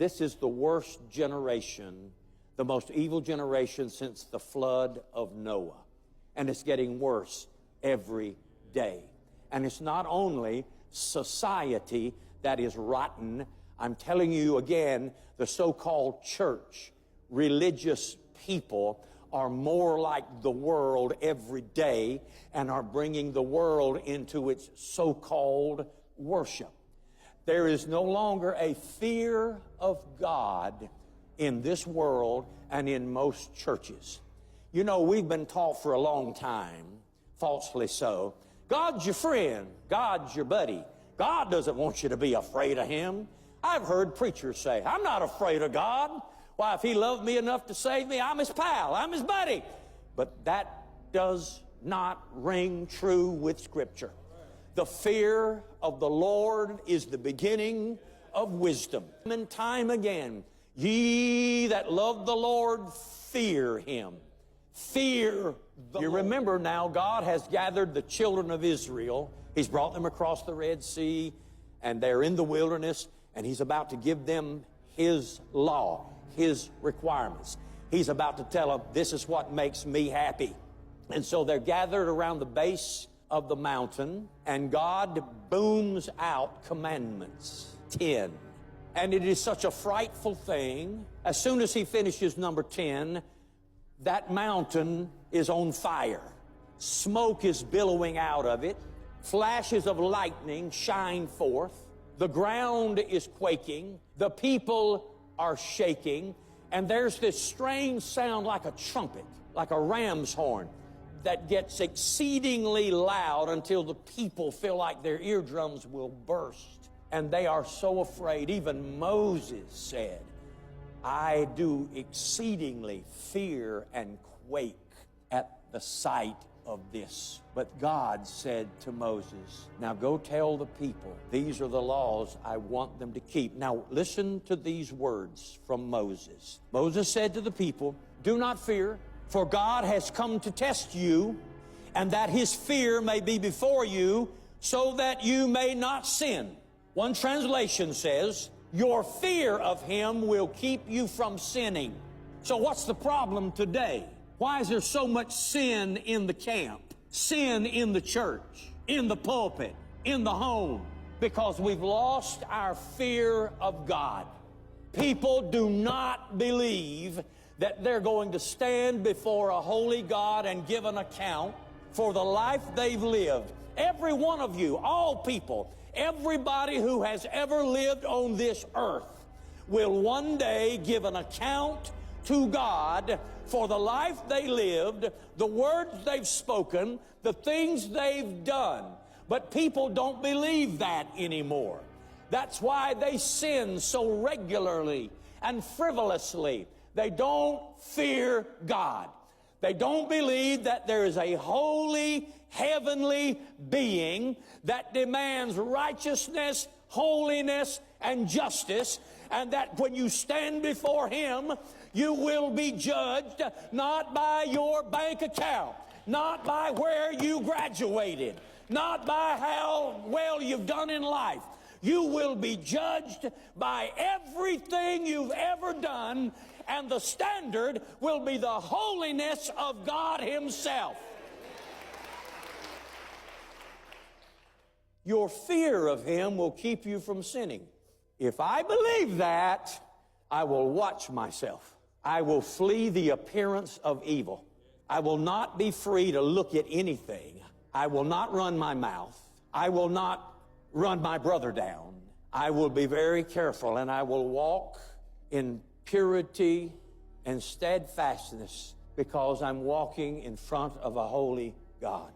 This is the worst generation, the most evil generation since the flood of Noah. And it's getting worse every day. And it's not only society that is rotten. I'm telling you again, the so-called church, religious people are more like the world every day and are bringing the world into its so-called worship. There is no longer a fear of God in this world and in most churches. You know, we've been taught for a long time, falsely so, God's your friend, God's your buddy. God doesn't want you to be afraid of Him. I've heard preachers say, I'm not afraid of God. Why, if He loved me enough to save me, I'm His pal, I'm His buddy. But that does not ring true with Scripture. The fear of the Lord is the beginning of wisdom. And time again, ye that love the Lord, fear Him. Fear the Lord. You remember now, God has gathered the children of Israel. He's brought them across the Red Sea, and they're in the wilderness, and He's about to give them His law, His requirements. He's about to tell them, this is what makes me happy. And so they're gathered around the base of the mountain, and God booms out commandments, 10. And it is such a frightful thing. As soon as He finishes number 10, that mountain is on fire. Smoke is billowing out of it. Flashes of lightning shine forth. The ground is quaking. The people are shaking. And there's this strange sound like a trumpet, like a ram's horn, that gets exceedingly loud until the people feel like their eardrums will burst. And they are so afraid. Even Moses said, I do exceedingly fear and quake at the sight of this. But God said to Moses, now go tell the people, these are the laws I want them to keep. Now listen to these words from Moses. Moses said to the people, do not fear, for God has come to test you, and that His fear may be before you, so that you may not sin. One translation says, your fear of Him will keep you from sinning. So what's the problem today? Why is there so much sin in the camp? Sin in the church, in the pulpit, in the home? Because we've lost our fear of God. People do not believe that they're going to stand before a holy God and give an account for the life they've lived. Every one of you, all people, everybody who has ever lived on this earth will one day give an account to God for the life they lived, the words they've spoken, the things they've done. But people don't believe that anymore. That's why they sin so regularly and frivolously. They don't fear God. They don't believe that there is a holy, heavenly being that demands righteousness, holiness, and justice, and that when you stand before Him, you will be judged not by your bank account, not by where you graduated, not by how well you've done in life. You will be judged by everything you've ever done, and the standard will be the holiness of God Himself. Your fear of Him will keep you from sinning. If I believe that, I will watch myself. I will flee the appearance of evil. I will not be free to look at anything. I will not run my mouth. I will not run my brother down. I will be very careful, and I will walk in purity and steadfastness because I'm walking in front of a holy God.